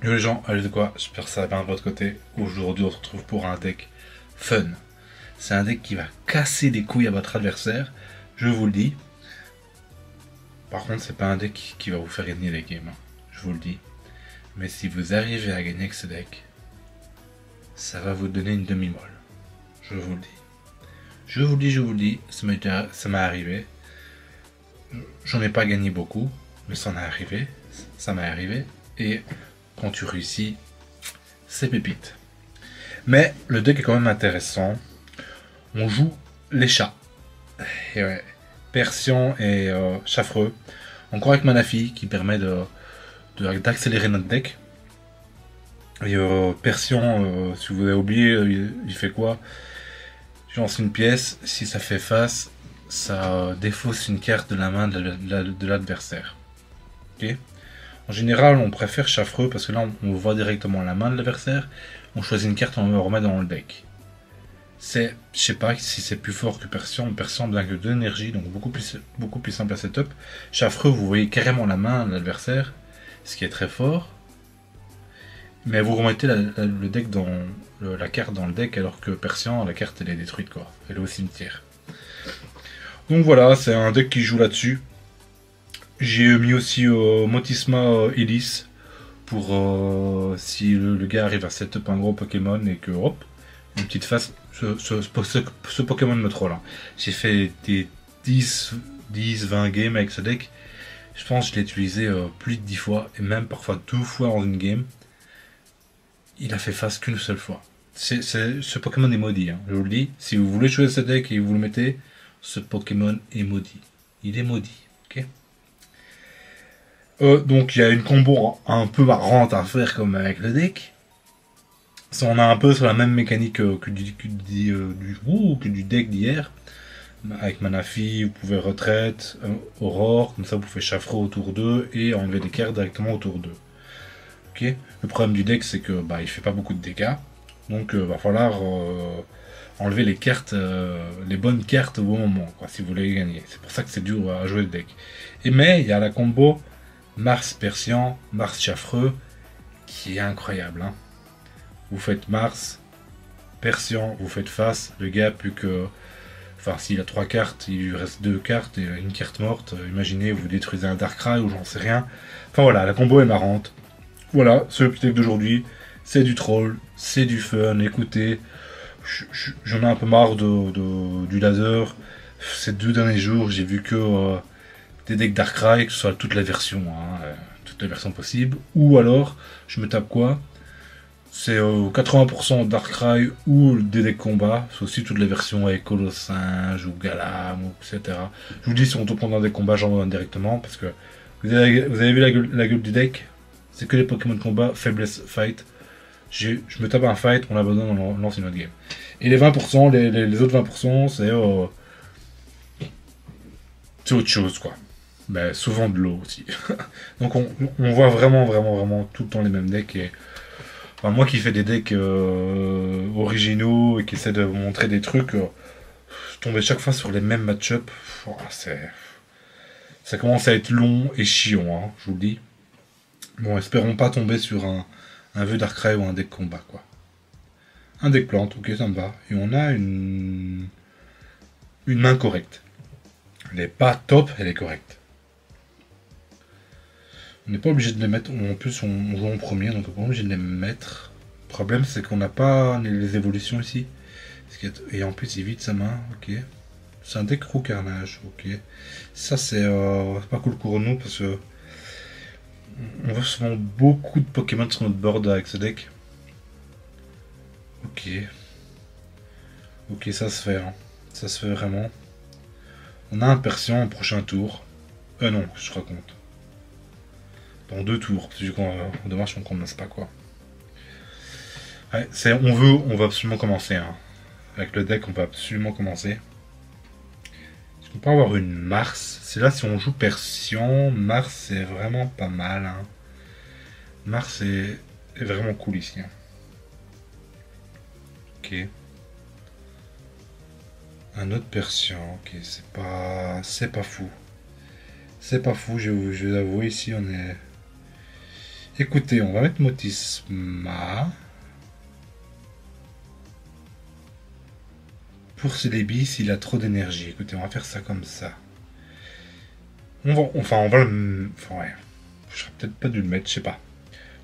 Yo les gens, allez de quoi, j'espère que ça va bien de votre côté. Aujourd'hui on se retrouve pour un deck fun. C'est un deck qui va casser les couilles à votre adversaire, je vous le dis. Par contre c'est pas un deck qui va vous faire gagner les games, hein. Je vous le dis. Mais si vous arrivez à gagner avec ce deck, ça va vous donner une demi-molle. Je vous le dis. Je vous le dis, ça m'est arrivé. J'en ai pas gagné beaucoup, mais ça m'est arrivé. Ça m'est arrivé. Et quand tu réussis, c'est pépite. Mais le deck est quand même intéressant. On joue les chats. Et ouais. Persian et Chaffreux. Encore avec Manafi qui permet d'accélérer notre deck. Et Persian, si vous avez oublié, il fait quoi? Je lance une pièce, si ça fait face, ça défausse une carte de la main de l'adversaire. Ok. En général, on préfère Chaffreux parce que là, on voit directement la main de l'adversaire. On choisit une carte, on le remet dans le deck. Je sais pas si c'est plus fort que Persian. Persian bien que 2 énergies, donc beaucoup plus simple à setup. Chaffreux, vous voyez carrément la main de l'adversaire, ce qui est très fort. Mais vous remettez le deck la carte dans le deck, alors que Persian, la carte elle est détruite quoi. Elle est au cimetière. Donc voilà, c'est un deck qui joue là-dessus. J'ai mis aussi Motisma Elise pour si le gars arrive à setup un gros Pokémon et que hop, une petite face, ce Pokémon me troll, hein. J'ai fait des 10-20 games avec ce deck. Je pense que je l'ai utilisé plus de 10 fois et même parfois 2 fois dans une game. Il a fait face qu'une seule fois. Ce Pokémon est maudit, hein, je vous le dis. Si vous voulez jouer ce deck et vous le mettez, ce Pokémon est maudit. Il est maudit, ok. Donc il y a une combo un peu marrante à faire comme avec le deck. On a un peu sur la même mécanique que du deck d'hier. Avec Manafi, vous pouvez retraite, Aurore, comme ça vous pouvez Chaffreux autour d'eux et enlever des cartes directement autour d'eux. Okay. Le problème du deck c'est que il fait pas beaucoup de dégâts. Donc va falloir enlever les cartes, les bonnes cartes au bon moment, quoi, si vous voulez gagner. C'est pour ça que c'est dur à jouer le deck. Mais il y a la combo Mars Persian, Mars Chaffreux, qui est incroyable, hein. Vous faites Mars, Persian, vous faites face, le gars plus que... Enfin, s'il a 3 cartes, il lui reste 2 cartes et une carte morte. Imaginez, vous détruisez un Darkrai ou j'en sais rien. Enfin voilà, la combo est marrante. Voilà, c'est le petit deck d'aujourd'hui. C'est du troll, c'est du fun, écoutez. J'en ai un peu marre du laser. Ces 2 derniers jours, j'ai vu que des decks Darkrai, que ce soit toutes les versions, hein, toutes les versions possibles. Ou alors, je me tape quoi? C'est 80% Darkrai ou des decks combat. C'est aussi toutes les versions avec Colossinge ou Galam, etc. Je vous dis, si on te prend dans des combats, j'en donne directement. Parce que vous avez vu la gueule du deck? C'est que les Pokémon de combat, faiblesse, fight. Je me tape un fight, on l'abandonne, on lance une autre game. Et les 20%, les autres 20%, c'est autre chose, quoi. Mais souvent de l'eau aussi. Donc on voit vraiment tout le temps les mêmes decks. Et enfin, moi qui fais des decks originaux et qui essaie de vous montrer des trucs, je tombais chaque fois sur les mêmes match-up. Ça commence à être long et chiant, hein, je vous le dis. Bon, espérons pas tomber sur un vœu Darkrai ou un deck combat, quoi. Un deck plante, ok, ça me va. Et on a une main correcte. Elle n'est pas top, elle est correcte. On n'est pas obligé de les mettre. En plus, on joue en premier, donc on n'est pas obligé de les mettre. Le problème, c'est qu'on n'a pas les évolutions ici. Et en plus, il vide sa main, ok. C'est un deck roux carnage, ok. Ça, c'est pas cool pour nous parce que on voit souvent beaucoup de Pokémon sur notre board avec ce deck. Ok. Ok, ça se fait, hein. Ça se fait vraiment. On a un Persian au prochain tour. Non, je raconte. Dans 2 tours. Dommage qu'on commence pas, quoi. Ouais, on va absolument commencer, hein. Avec le deck, on va absolument commencer. Est-ce qu'on peut avoir une Mars? C'est là, si on joue Persian, Mars c'est vraiment pas mal, hein. Mars est vraiment cool ici, hein. Ok. Un autre Persian, ok, c'est pas fou. C'est pas fou, je vais avouer, ici on est... Écoutez, on va mettre Motisma. Pour Celebi, s'il a trop d'énergie. Écoutez, on va faire ça comme ça. On va le... Enfin, ouais. Je serais peut-être pas dû le mettre, je sais pas.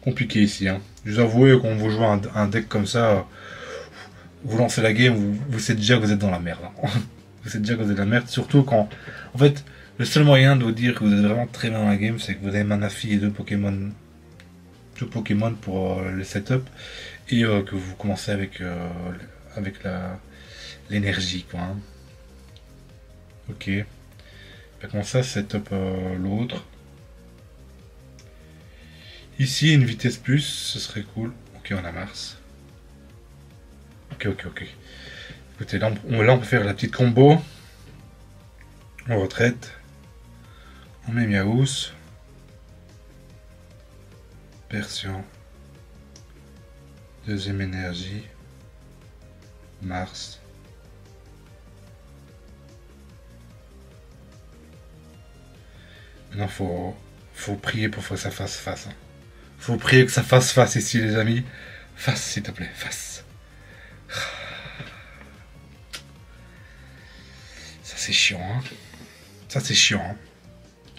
Compliqué ici, hein. Je vous avoue, quand vous jouez un deck comme ça, vous lancez la game, vous savez déjà que vous êtes dans la merde. Hein. Vous savez déjà que vous êtes dans la merde, surtout quand... En fait, le seul moyen de vous dire que vous êtes vraiment très bien dans la game, c'est que vous avez Manaphy et deux Pokémon pour le setup, et que vous commencez avec l'énergie, quoi. Hein. Ok. Comment ça, setup l'autre. Ici, une vitesse plus, ce serait cool. Ok, on a Mars. Ok. Écoutez, là on peut faire la petite combo. On retraite. On met Miaous. Persion. Deuxième énergie. Mars. Maintenant, faut prier pour que ça fasse face. Hein. Faut prier que ça fasse face ici, les amis. Face, s'il te plaît, face. Ça, c'est chiant. Hein. Ça, c'est chiant. Hein.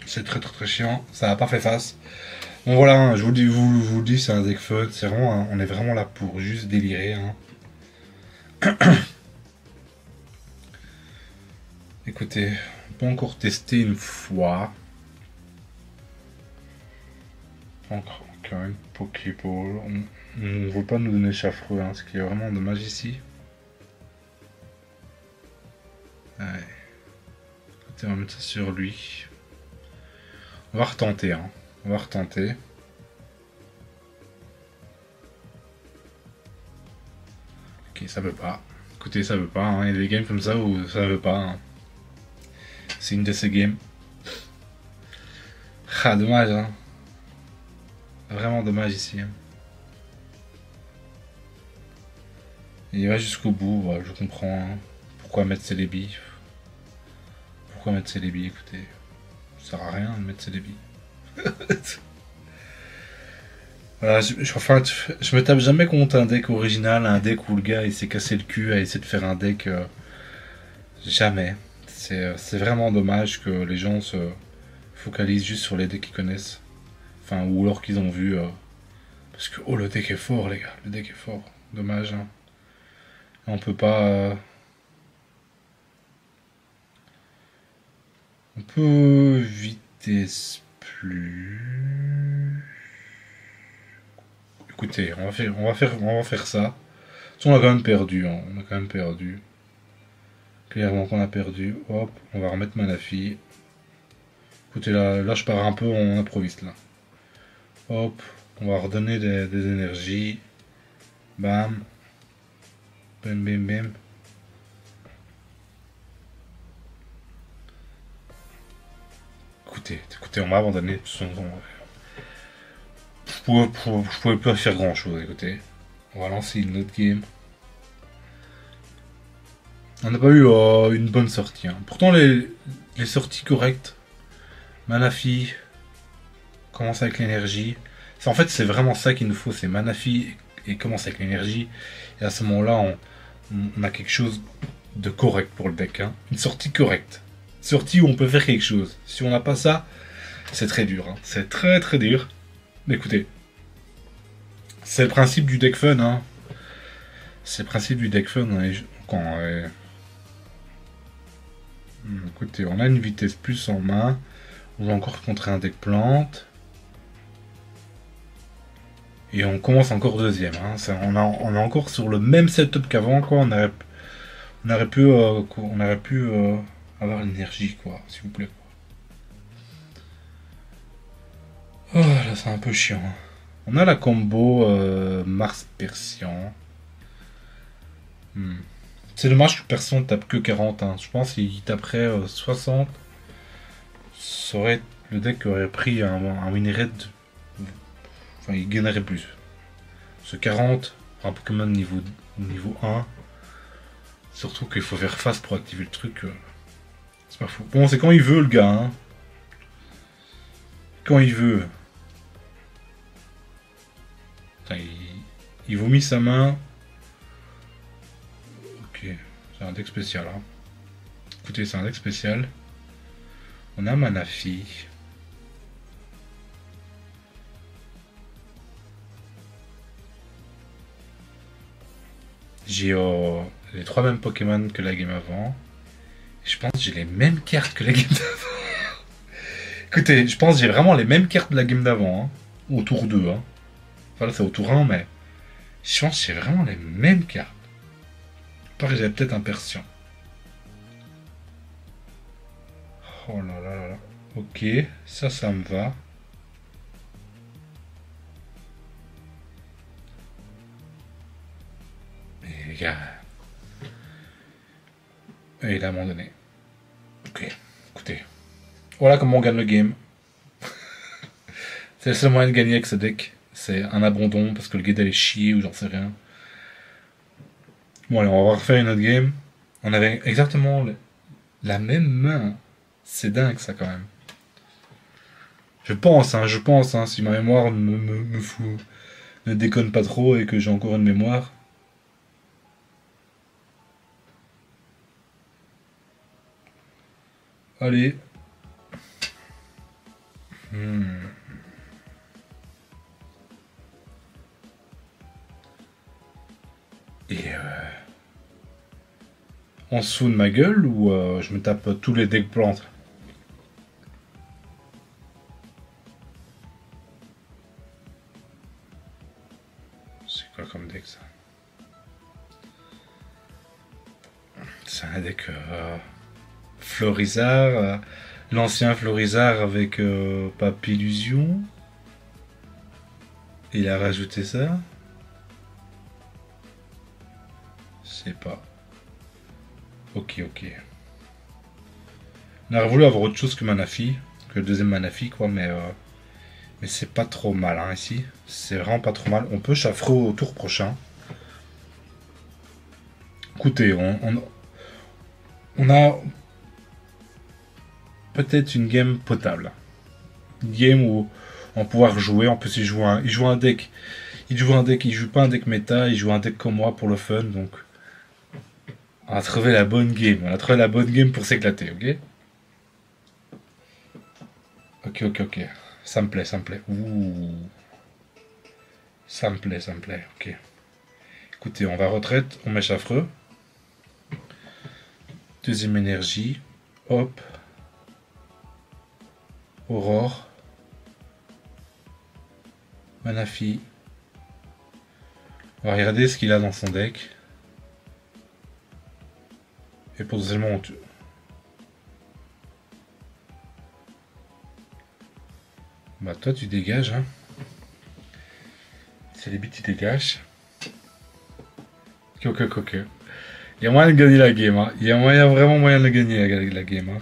C'est très chiant. Ça n'a pas fait face. Bon, voilà, hein, je vous le dis, c'est un deck fun. C'est vraiment, hein, on est vraiment là pour juste délirer. Hein. Écoutez, on peut encore tester une fois. Encore une Pokéball. On ne veut pas nous donner Chafreux, hein, ce qui est vraiment dommage ici. Ouais. Écoutez, on va mettre ça sur lui. On va retenter, hein. On va retenter. Ok, ça veut pas. Écoutez, ça veut pas. Hein. Il y a des games comme ça où ça veut pas. Hein. C'est une de ces games. Ah, dommage, hein. Vraiment dommage ici. Hein. Il va jusqu'au bout, ouais, je comprends. Hein. Pourquoi mettre Celebi? Pourquoi mettre Celebi? Écoutez, ça sert à rien de mettre Celebi. Voilà, je me tape jamais contre un deck original, un deck où le gars il s'est cassé le cul à essayer de faire un deck. Jamais. C'est vraiment dommage que les gens se focalisent juste sur les decks qu'ils connaissent. Enfin, ou alors qu'ils ont vu. Parce que, oh, le deck est fort, les gars. Le deck est fort. Dommage. Hein. On peut pas. On peut vitesse plus. Écoutez, on va faire ça. On a quand même perdu. Hein. On a quand même perdu. Clairement qu'on a perdu. Hop, on va remettre Manaphy. Écoutez, là je pars un peu en improviste là. Hop, on va redonner des énergies. Bam. Bim. Écoutez, on m'a abandonné. Je pouvais pas faire grand chose, écoutez. On va lancer une autre game. On n'a pas eu une bonne sortie. Hein. Pourtant, les sorties correctes. Manaphy. Commence avec l'énergie. En fait, c'est vraiment ça qu'il nous faut. C'est Manaphy et commence avec l'énergie. Et à ce moment-là, on a quelque chose de correct pour le deck. Hein. Une sortie correcte. Sortie où on peut faire quelque chose. Si on n'a pas ça, c'est très dur. Hein. C'est très dur. Mais écoutez, c'est le principe du deck fun. Hein. C'est le principe du deck fun. Écoutez, on a une vitesse plus en main. On va encore contrer un deck plante. Et on commence encore deuxième. Hein. On est encore sur le même setup qu'avant. On aurait pu avoir l'énergie, quoi, s'il vous plaît. Oh, là, c'est un peu chiant. On a la combo Mars Persian. C'est dommage que personne tape que 40. Hein. Je pense qu'il taperait 60. Ça aurait le deck aurait pris un win rate. Enfin, il gagnerait plus. Ce 40, un Pokémon niveau 1. Surtout qu'il faut faire face pour activer le truc. C'est pas fou. Bon, c'est quand il veut, le gars. Hein. Quand il veut. Putain, il vomit sa main. Ok, c'est un deck spécial. Hein. Écoutez, c'est un deck spécial. On a Manafi. J'ai les 3 mêmes Pokémon que la game avant. Je pense que j'ai les mêmes cartes que la game d'avant. Écoutez, je pense que j'ai vraiment les mêmes cartes de la game d'avant. Hein. Au tour 2. Hein. Enfin là c'est au tour 1, mais je pense que j'ai vraiment les mêmes cartes. Par que j'avais peut-être un Persian. Oh là là là là. Ok, ça me va. Mais les gars... Et il a abandonné. Ok, écoutez. Voilà comment on gagne le game. C'est le seul moyen de gagner avec ce deck. C'est un abandon parce que le guide allait chier ou j'en sais rien. Bon allez, on va refaire une autre game. On avait exactement la même main. C'est dingue ça quand même. Je pense, si ma mémoire me fout, ne déconne pas trop et que j'ai encore une mémoire. Allez. Et on se fout de ma gueule ou je me tape tous les decks plantes? C'est quoi comme deck ça? C'est un deck Florizard, l'ancien Florizard avec Papillusion. Il a rajouté ça. Je sais pas. Ok. On aurait voulu avoir autre chose que Manafi, que le deuxième Manafi quoi, mais c'est pas trop mal hein, ici. C'est vraiment pas trop mal. On peut chaffrer au tour prochain. Écoutez, on a peut-être une game potable. Une game où on va pouvoir jouer. En plus, il joue un deck. Il joue pas un deck méta, il joue un deck comme moi pour le fun, donc on a trouvé la bonne game. On a trouvé la bonne game pour s'éclater, ok? Ok. Ça me plaît. Ouh. Ça me plaît, ok. Écoutez, on va retraite, on met Chaffreux. Deuxième énergie. Hop. Aurore. Manafi. On va regarder ce qu'il a dans son deck. Et potentiellement on tue. Bah toi tu dégages hein. C'est les bits tu dégages. Ok. Il y a moyen de gagner la game hein. Il y a vraiment moyen de gagner la game hein.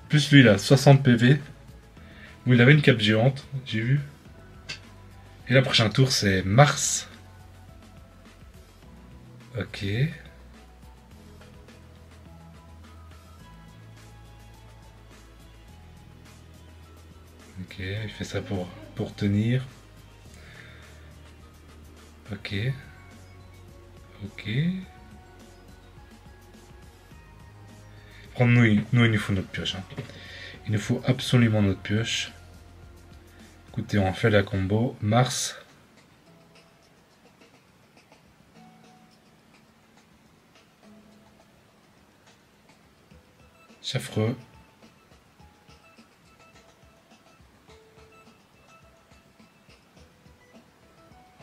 Plus lui il a 60 PV. Où il avait une cape géante, j'ai vu. Et le prochain tour c'est Mars. Ok. Ok, il fait ça pour tenir. Ok. Prendre nous, il nous faut notre pioche. Hein. Il nous faut absolument notre pioche. Écoutez, on fait la combo. Mars. Chaffreux.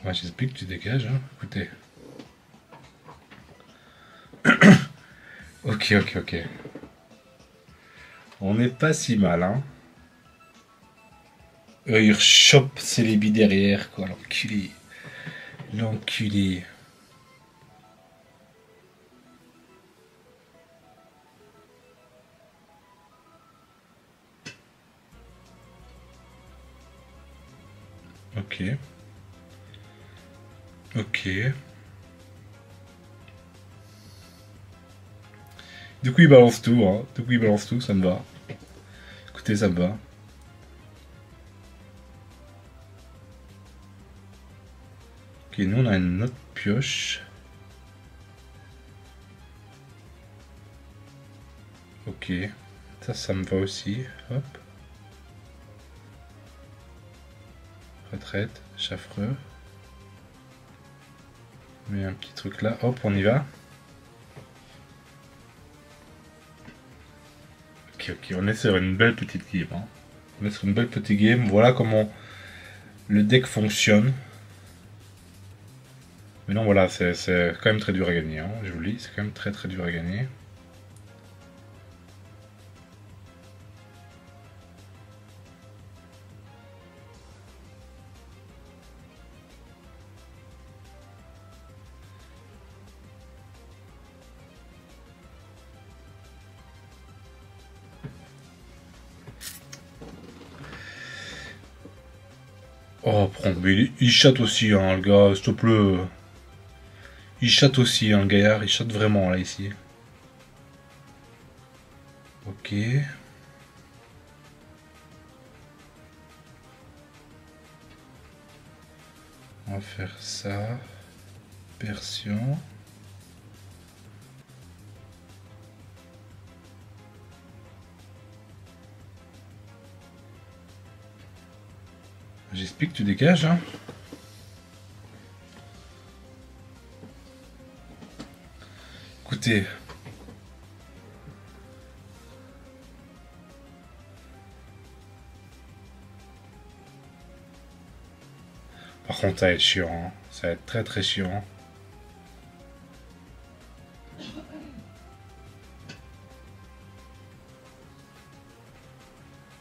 Ouais, j'explique que tu dégages, hein. Écoutez. Ok. On n'est pas si mal, hein. Il chope ses lébis derrière, quoi, l'enculé. L'enculé. Ok. Du coup, il balance tout, hein. Ça me va. Écoutez, ça me va. Ok, nous on a une autre pioche. Ok, ça me va aussi. Hop. Retraite, chafreux. On met un petit truc là, hop, on y va. Ok, on est sur une belle petite game. Hein. On est sur une belle petite game. Voilà comment le deck fonctionne. Mais non, voilà, c'est quand même très dur à gagner. Hein. Je vous le dis, c'est quand même très dur à gagner. Oh, prends, mais il chatte aussi, hein, le gars, s'il te plaît. Il chatte aussi, hein, le gaillard, il chatte vraiment, là, ici. Ok. On va faire ça. Persion. J'explique que tu dégages, hein. Écoutez. Par contre, ça va être chiant. Hein. Ça va être très chiant.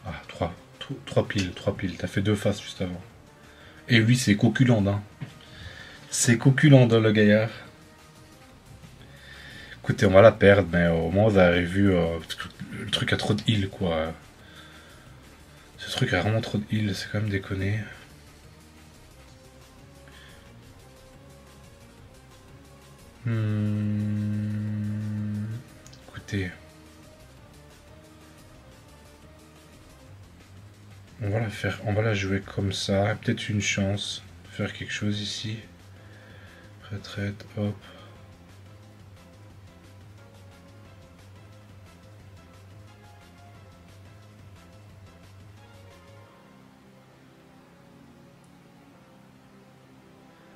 Ah, 3 piles, 3 piles. T'as fait 2 faces juste avant. Et lui, c'est coculande, hein. C'est coculande, le gaillard. Écoutez, on va la perdre, mais au moins vous avez vu le truc a trop de heal, quoi. Ce truc a vraiment trop de heal, c'est quand même déconné. Écoutez. On va la jouer comme ça. Peut-être une chance de faire quelque chose ici. Retraite, hop.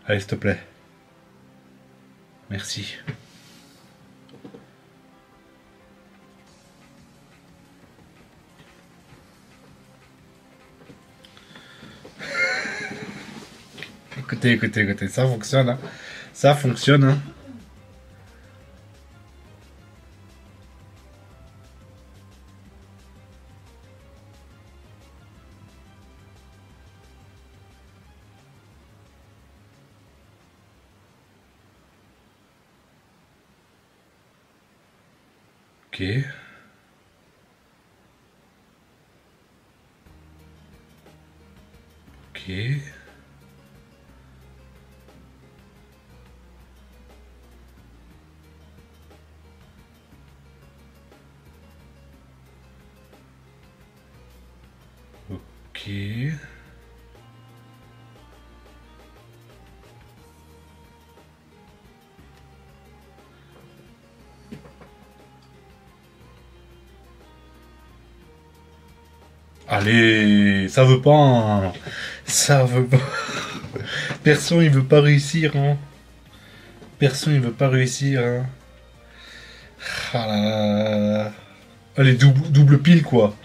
Allez, s'il te plaît. Merci. Écoutez, ça fonctionne. Hein. Ça fonctionne. Hein. Ok. Ok. Ok. Allez, ça veut pas. Hein. Ça veut pas. Personne il veut pas réussir. Hein. Personne il veut pas réussir. Hein. Ah là là. Allez, double pile quoi.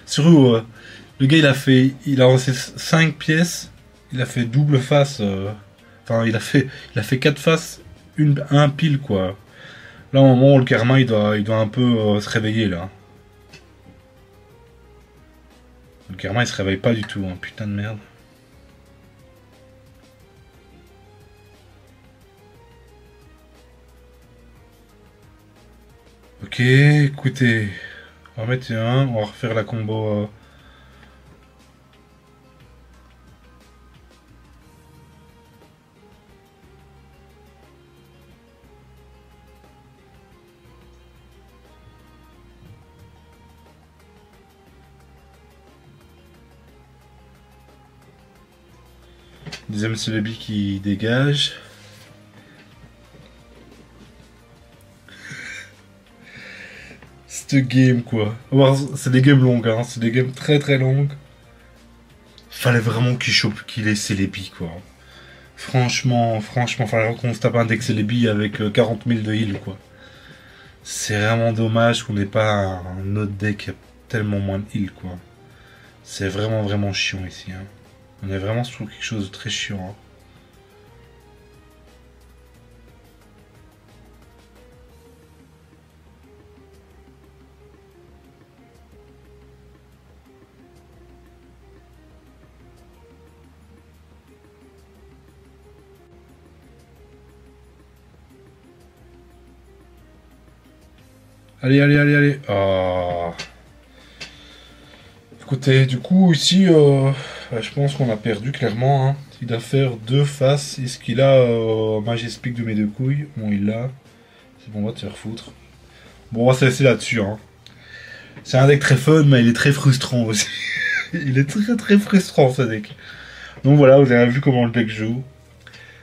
Surtout, le gars il a lancé 5 pièces. Il a fait double face. Enfin, il a fait 4 faces, un pile quoi. Là, au moment où le karma il doit un peu se réveiller là. Le karma il se réveille pas du tout. Hein. Putain de merde. Ok, écoutez, on va mettre un, on va refaire la combo. Deuxième Celebi qui dégage. Cette game quoi. C'est des games longues, hein. C'est des games très très longues. Fallait vraiment qu'il chope, qu'il ait Celebi quoi. Franchement, fallait qu'on se tape un deck Celebi avec 40 000 de heal quoi. C'est vraiment dommage qu'on n'ait pas un autre deck qui a tellement moins de heal quoi. C'est vraiment chiant ici. Hein. On est vraiment sur quelque chose de très chiant. Hein. Allez. Ah. Écoutez, du coup, ici, je pense qu'on a perdu clairement. Hein. Il doit faire deux faces. Est-ce qu'il a Majestic de mes deux couilles? Bon, il l'a. C'est bon, on va te faire foutre. Bon, on va se laisser là-dessus. Hein. C'est un deck très fun, mais il est très frustrant aussi. Il est très frustrant ce deck. Donc voilà, vous avez vu comment le deck joue.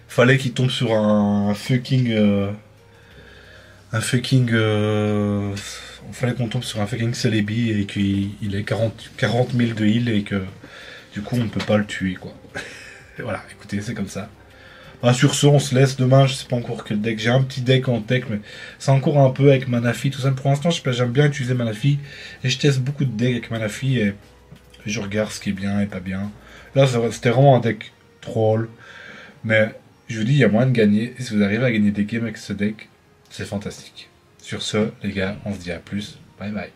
Fallait qu'il tombe sur un fucking... fallait qu'on tombe sur un fucking Celebi et qu'il ait 40 000 de heal et que du coup on peut pas le tuer quoi. Et voilà, écoutez, c'est comme ça. Ah, sur ce, on se laisse. Demain, je sais pas encore quel deck. J'ai un petit deck en tech, mais c'est encore un peu avec Manafi, tout ça. Pour l'instant, j'aime bien utiliser Manafi et je teste beaucoup de decks avec Manafi et je regarde ce qui est bien et pas bien. Là, c'était vraiment un deck troll, mais je vous dis, il y a moyen de gagner. Et si vous arrivez à gagner des games avec ce deck, c'est fantastique. Sur ce, les gars, on se dit à plus. Bye bye.